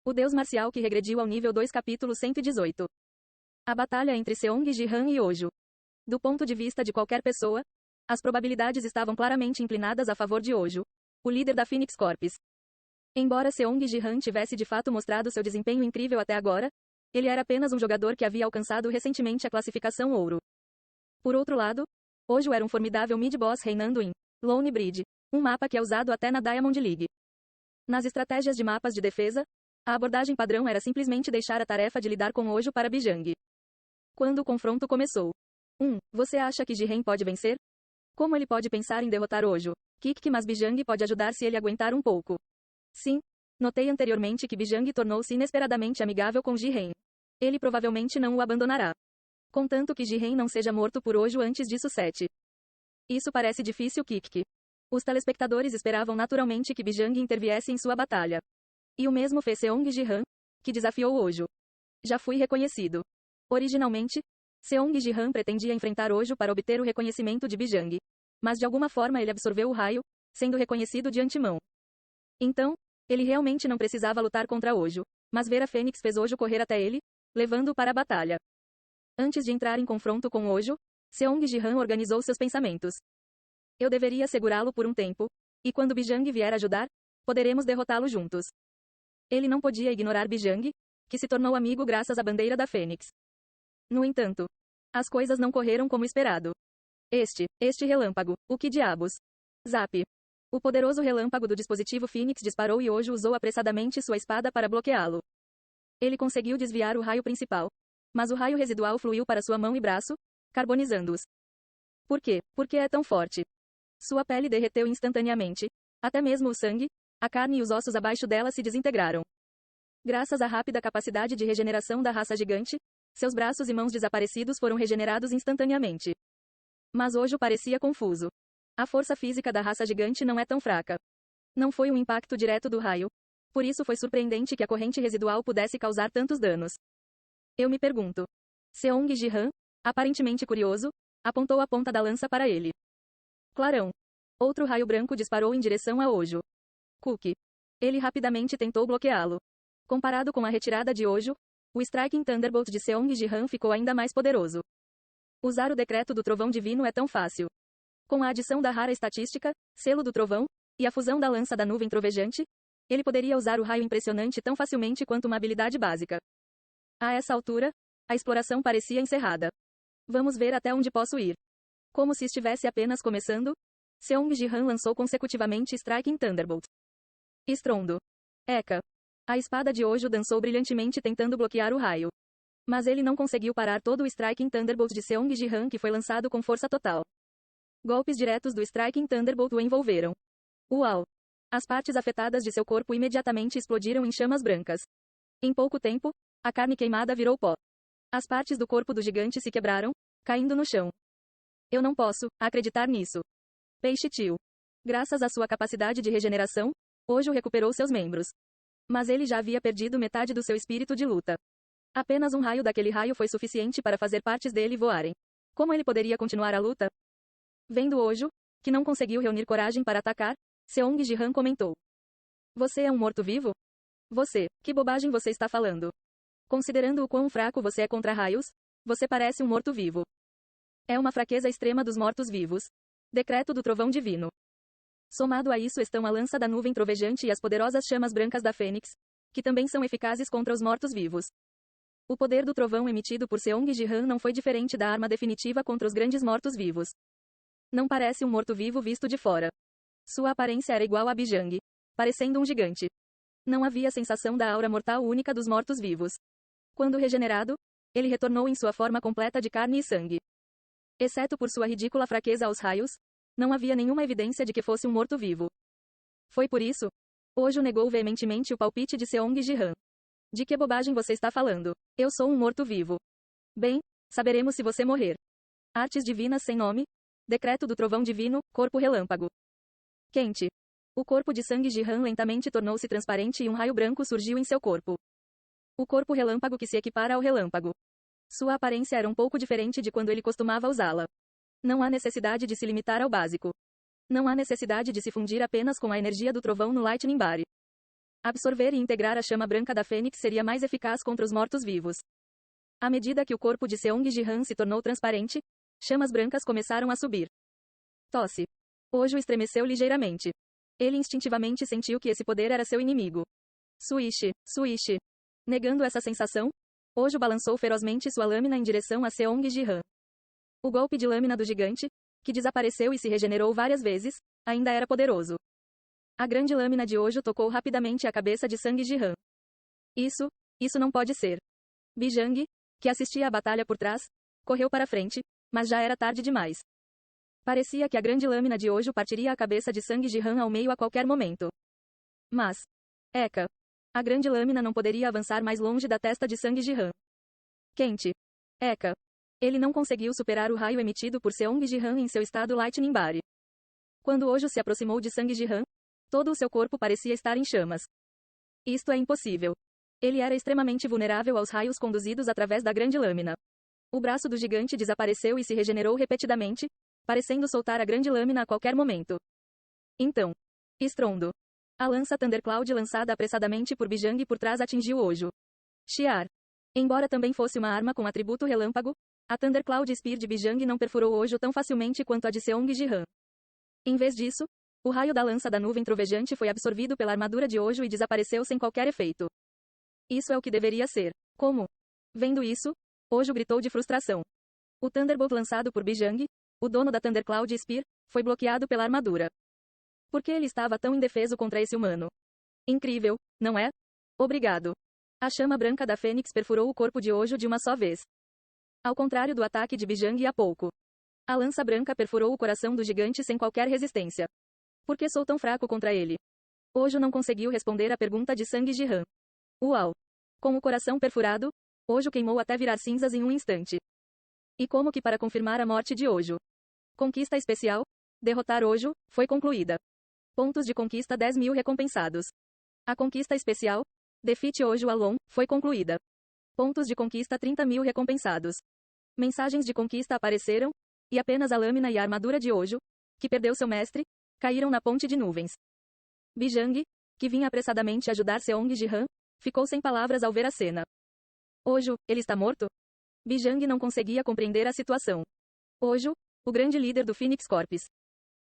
O deus marcial que regrediu ao nível 2 capítulo 118. A batalha entre Seong Ji-han e Hojo. Do ponto de vista de qualquer pessoa, as probabilidades estavam claramente inclinadas a favor de Hojo, o líder da Phoenix Corps. Embora Seong Ji-han tivesse de fato mostrado seu desempenho incrível até agora, ele era apenas um jogador que havia alcançado recentemente a classificação ouro. Por outro lado, Hojo era um formidável mid-boss reinando em Lone Bridge, um mapa que é usado até na Diamond League. Nas estratégias de mapas de defesa, a abordagem padrão era simplesmente deixar a tarefa de lidar com Hojo para Bijang. Quando o confronto começou. Você acha que Ji-han pode vencer? Como ele pode pensar em derrotar Hojo? Mas Bijang pode ajudar se ele aguentar um pouco. Sim. Notei anteriormente que Bijang tornou-se inesperadamente amigável com Ji-han. Ele provavelmente não o abandonará. Contanto que Ji-han não seja morto por Hojo antes disso 7. Isso parece difícil, Os telespectadores esperavam naturalmente que Bijang interviesse em sua batalha. E o mesmo fez Seong Ji-han, que desafiou Hojo. Já fui reconhecido. Originalmente, Seong Ji-han pretendia enfrentar Hojo para obter o reconhecimento de Bijang. Mas de alguma forma ele absorveu o raio, sendo reconhecido de antemão. Então, ele realmente não precisava lutar contra Hojo, mas ver a Fênix fez Hojo correr até ele, levando-o para a batalha. Antes de entrar em confronto com Hojo, Seong Ji-han organizou seus pensamentos. Eu deveria segurá-lo por um tempo, e quando Bijang vier ajudar, poderemos derrotá-lo juntos. Ele não podia ignorar Bijang, que se tornou amigo graças à bandeira da Fênix. No entanto, as coisas não correram como esperado. Este relâmpago, o que diabos? Zap. O poderoso relâmpago do dispositivo Phoenix disparou e Hojo usou apressadamente sua espada para bloqueá-lo. Ele conseguiu desviar o raio principal, mas o raio residual fluiu para sua mão e braço, carbonizando-os. Por quê? Porque é tão forte. Sua pele derreteu instantaneamente. Até mesmo o sangue, a carne e os ossos abaixo dela se desintegraram. Graças à rápida capacidade de regeneração da raça gigante, seus braços e mãos desaparecidos foram regenerados instantaneamente. Mas Hojo parecia confuso. A força física da raça gigante não é tão fraca. Não foi um impacto direto do raio. Por isso foi surpreendente que a corrente residual pudesse causar tantos danos. Eu me pergunto. Seong Ji-han, aparentemente curioso, apontou a ponta da lança para ele. Clarão. Outro raio branco disparou em direção a Hojo. Ele rapidamente tentou bloqueá-lo. Comparado com a retirada de Hojo, o Striking Thunderbolt de Seong Ji-han ficou ainda mais poderoso. Usar o decreto do trovão divino é tão fácil. Com a adição da rara estatística, selo do trovão, e a fusão da lança da nuvem trovejante, ele poderia usar o raio impressionante tão facilmente quanto uma habilidade básica. A essa altura, a exploração parecia encerrada. Vamos ver até onde posso ir. Como se estivesse apenas começando, Seong Ji-han lançou consecutivamente Striking Thunderbolt. Estrondo. Eka. A espada de Hojo dançou brilhantemente tentando bloquear o raio. Mas ele não conseguiu parar todo o Striking Thunderbolt de Seong Ji-han que foi lançado com força total. Golpes diretos do Striking Thunderbolt o envolveram. Uau! As partes afetadas de seu corpo imediatamente explodiram em chamas brancas. Em pouco tempo, a carne queimada virou pó. As partes do corpo do gigante se quebraram, caindo no chão. Eu não posso acreditar nisso. Peixe tio. Graças à sua capacidade de regeneração, Hojo recuperou seus membros. Mas ele já havia perdido metade do seu espírito de luta. Apenas um raio daquele raio foi suficiente para fazer partes dele voarem. Como ele poderia continuar a luta? Vendo Hojo, que não conseguiu reunir coragem para atacar, Seong Ji-han comentou. Você é um morto-vivo? Que bobagem você está falando? Considerando o quão fraco você é contra raios, você parece um morto-vivo. É uma fraqueza extrema dos mortos-vivos. Decreto do trovão divino. Somado a isso estão a lança da nuvem trovejante e as poderosas chamas brancas da Fênix, que também são eficazes contra os mortos-vivos. O poder do trovão emitido por Seong Ji-han não foi diferente da arma definitiva contra os grandes mortos-vivos. Não parece um morto-vivo visto de fora. Sua aparência era igual a Bijang, parecendo um gigante. Não havia sensação da aura mortal única dos mortos-vivos. Quando regenerado, ele retornou em sua forma completa de carne e sangue. Exceto por sua ridícula fraqueza aos raios, não havia nenhuma evidência de que fosse um morto-vivo. Foi por isso, Hojo negou veementemente o palpite de Seong Ji-han. De que bobagem você está falando? Eu sou um morto-vivo. Bem, saberemos se você morrer. Artes divinas sem nome. Decreto do trovão divino, corpo relâmpago. Quente. O corpo de Seong Ji-han lentamente tornou-se transparente e um raio branco surgiu em seu corpo. O corpo relâmpago que se equipara ao relâmpago. Sua aparência era um pouco diferente de quando ele costumava usá-la. Não há necessidade de se limitar ao básico. Não há necessidade de se fundir apenas com a energia do trovão no Lightning Bar. Absorver e integrar a chama branca da fênix seria mais eficaz contra os mortos-vivos. À medida que o corpo de Seong Ji-han se tornou transparente, chamas brancas começaram a subir. Tosse. Ojo estremeceu ligeiramente. Ele instintivamente sentiu que esse poder era seu inimigo. Swish, swish. Negando essa sensação, Ojo balançou ferozmente sua lâmina em direção a Seong Ji-han. O golpe de lâmina do gigante, que desapareceu e se regenerou várias vezes, ainda era poderoso. A grande lâmina de Ojo tocou rapidamente a cabeça de Sang Ji-han. Isso não pode ser. Bijang, que assistia à batalha por trás, correu para frente, mas já era tarde demais. Parecia que a grande lâmina de Ojo partiria a cabeça de Sang Ji-han ao meio a qualquer momento. Mas, eca, a grande lâmina não poderia avançar mais longe da testa de Sang Ji-han. Quente. Eca. Ele não conseguiu superar o raio emitido por Seong Ji-han em seu estado Lightning Body. Quando Ojo se aproximou de Sang Ji-han, todo o seu corpo parecia estar em chamas. Isto é impossível. Ele era extremamente vulnerável aos raios conduzidos através da grande lâmina. O braço do gigante desapareceu e se regenerou repetidamente, parecendo soltar a grande lâmina a qualquer momento. Então. Estrondo. A lança Thundercloud lançada apressadamente por Bijang por trás atingiu Ojo. Xiar. Embora também fosse uma arma com atributo relâmpago, a Thundercloud Spear de Bijang não perfurou Ojo tão facilmente quanto a de Seong Ji-han. Em vez disso, o raio da lança da nuvem trovejante foi absorvido pela armadura de Ojo e desapareceu sem qualquer efeito. Isso é o que deveria ser. Como? Vendo isso, Ojo gritou de frustração. O Thunderbolt lançado por Bijang, o dono da Thundercloud Spear, foi bloqueado pela armadura. Por que ele estava tão indefeso contra esse humano? Incrível, não é? Obrigado. A chama branca da fênix perfurou o corpo de Ojo de uma só vez. Ao contrário do ataque de Bijang há pouco. A lança branca perfurou o coração do gigante sem qualquer resistência. Por que sou tão fraco contra ele? Ojo não conseguiu responder à pergunta de Sang Ji-han. Uau! Com o coração perfurado, Ojo queimou até virar cinzas em um instante. E como que para confirmar a morte de Ojo? Conquista especial, derrotar Ojo, foi concluída. Pontos de conquista 10.000 recompensados. A conquista especial, defeat Ojo Alone, foi concluída. Pontos de conquista 30.000 recompensados. Mensagens de conquista apareceram, e apenas a lâmina e a armadura de Ojo, que perdeu seu mestre, caíram na ponte de nuvens. Bijang, que vinha apressadamente ajudar Seong Ji-han, ficou sem palavras ao ver a cena. Ojo, ele está morto? Bijang não conseguia compreender a situação. Ojo, o grande líder do Phoenix Corps.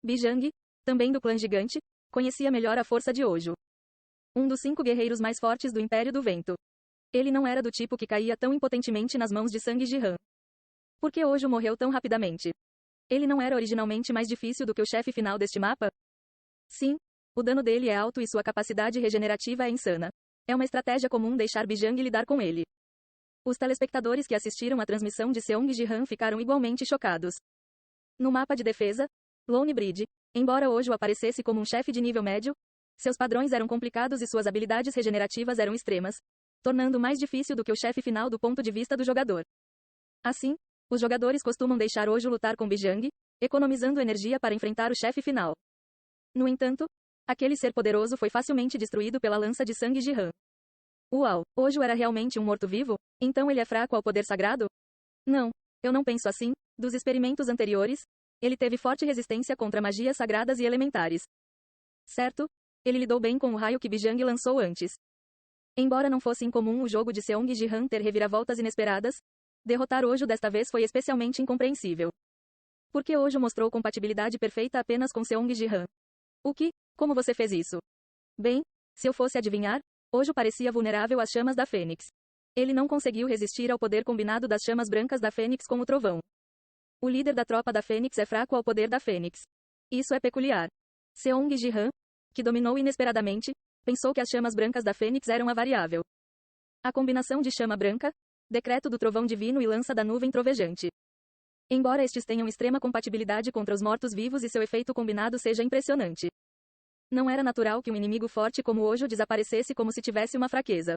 Bijang, também do clã gigante, conhecia melhor a força de Ojo. Um dos 5 guerreiros mais fortes do Império do Vento. Ele não era do tipo que caía tão impotentemente nas mãos de Sang Ji-han. Por que Ojo morreu tão rapidamente? Ele não era originalmente mais difícil do que o chefe final deste mapa? Sim, o dano dele é alto e sua capacidade regenerativa é insana. É uma estratégia comum deixar Bijang lidar com ele. Os telespectadores que assistiram à transmissão de Seong Ji-han ficaram igualmente chocados. No mapa de defesa, Lone Bridge, embora Ojo aparecesse como um chefe de nível médio, seus padrões eram complicados e suas habilidades regenerativas eram extremas, tornando mais difícil do que o chefe final do ponto de vista do jogador. Assim, os jogadores costumam deixar Ojo lutar com Bijang, economizando energia para enfrentar o chefe final. No entanto, aquele ser poderoso foi facilmente destruído pela lança de Sang Ji-han. Uau, Ojo era realmente um morto-vivo? Então ele é fraco ao poder sagrado? Não, eu não penso assim. Dos experimentos anteriores, ele teve forte resistência contra magias sagradas e elementares. Certo? Ele lidou bem com o raio que Bijang lançou antes. Embora não fosse incomum o jogo de Seong Ji-han ter reviravoltas inesperadas, derrotar Ojo desta vez foi especialmente incompreensível. Porque Ojo mostrou compatibilidade perfeita apenas com Seong Ji-han. O que? Como você fez isso? Bem, se eu fosse adivinhar, Ojo parecia vulnerável às chamas da Fênix. Ele não conseguiu resistir ao poder combinado das chamas brancas da Fênix com o trovão. O líder da tropa da Fênix é fraco ao poder da Fênix. Isso é peculiar. Seong Ji-han, que dominou inesperadamente, pensou que as chamas brancas da Fênix eram a variável. A combinação de chama branca, decreto do trovão divino e lança da nuvem trovejante. Embora estes tenham extrema compatibilidade contra os mortos-vivos e seu efeito combinado seja impressionante. Não era natural que um inimigo forte como Ojo desaparecesse como se tivesse uma fraqueza.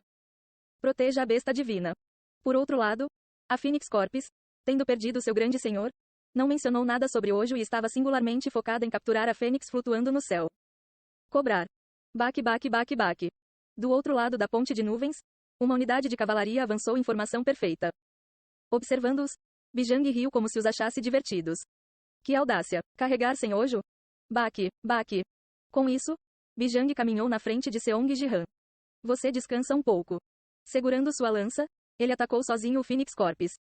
Proteja a besta divina. Por outro lado, a Phoenix Corps, tendo perdido seu grande senhor, não mencionou nada sobre Ojo e estava singularmente focada em capturar a Fênix flutuando no céu. Cobrar. Baque, baque, baque, baque. Do outro lado da ponte de nuvens, uma unidade de cavalaria avançou em formação perfeita. Observando-os, Bijang riu como se os achasse divertidos. Que audácia! Carregar sem Ojo? Baque, baque. Com isso, Bijang caminhou na frente de Seong Ji-han. Você descansa um pouco. Segurando sua lança, ele atacou sozinho o Phoenix Corps.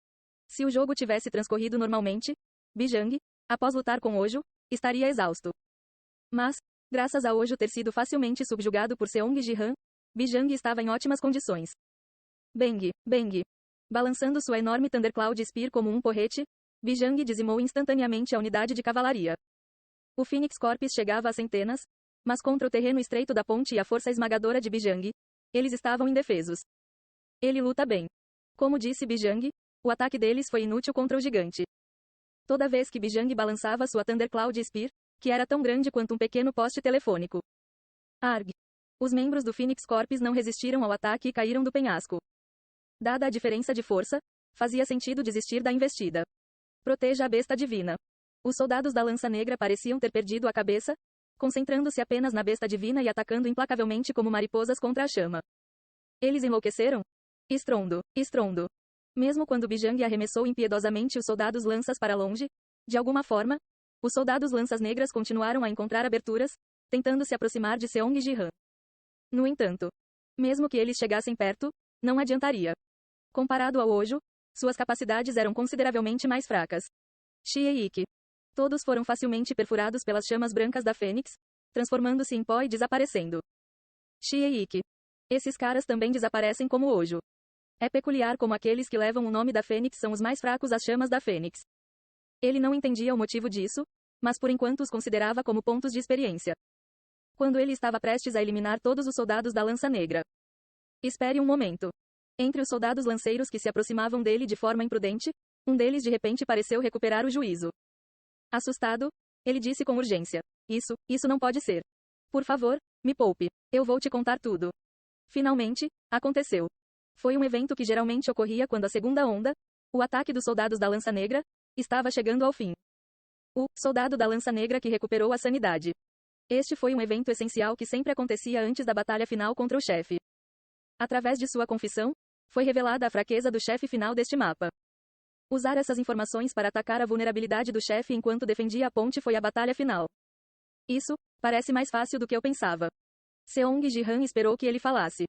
Se o jogo tivesse transcorrido normalmente, Bijang, após lutar com Ojo, estaria exausto. Mas, graças a Ojo ter sido facilmente subjugado por Seong Ji-han, Bijang estava em ótimas condições. Bang, bang. Balançando sua enorme Thundercloud Spear como um porrete, Bijang dizimou instantaneamente a unidade de cavalaria. O Phoenix Corps chegava a centenas, mas contra o terreno estreito da ponte e a força esmagadora de Bijang, eles estavam indefesos. Ele luta bem. Como disse Bijang, o ataque deles foi inútil contra o gigante. Toda vez que Bijang balançava sua Thundercloud Spear, que era tão grande quanto um pequeno poste telefônico. Arg! Os membros do Phoenix Corps não resistiram ao ataque e caíram do penhasco. Dada a diferença de força, fazia sentido desistir da investida. Proteja a besta divina. Os soldados da Lança Negra pareciam ter perdido a cabeça, concentrando-se apenas na besta divina e atacando implacavelmente como mariposas contra a chama. Eles enlouqueceram? Estrondo, estrondo. Mesmo quando Bijang arremessou impiedosamente os soldados lanças para longe, de alguma forma, os soldados lanças negras continuaram a encontrar aberturas, tentando se aproximar de Seong Ji-han. No entanto, mesmo que eles chegassem perto, não adiantaria. Comparado ao Ojo, suas capacidades eram consideravelmente mais fracas. Shieik. Todos foram facilmente perfurados pelas chamas brancas da Fênix, transformando-se em pó e desaparecendo. Shieik. Esses caras também desaparecem como Ojo. É peculiar como aqueles que levam o nome da Fênix são os mais fracos às chamas da Fênix. Ele não entendia o motivo disso, mas por enquanto os considerava como pontos de experiência. Quando ele estava prestes a eliminar todos os soldados da Lança Negra. Espere um momento. Entre os soldados lanceiros que se aproximavam dele de forma imprudente, um deles de repente pareceu recuperar o juízo. Assustado, ele disse com urgência: Isso não pode ser. Por favor, me poupe. Eu vou te contar tudo. Finalmente, aconteceu. Foi um evento que geralmente ocorria quando a segunda onda, o ataque dos soldados da Lança Negra, estava chegando ao fim. O soldado da Lança Negra que recuperou a sanidade. Este foi um evento essencial que sempre acontecia antes da batalha final contra o chefe. Através de sua confissão, foi revelada a fraqueza do chefe final deste mapa. Usar essas informações para atacar a vulnerabilidade do chefe enquanto defendia a ponte foi a batalha final. Isso parece mais fácil do que eu pensava. Seong Ji-han esperou que ele falasse.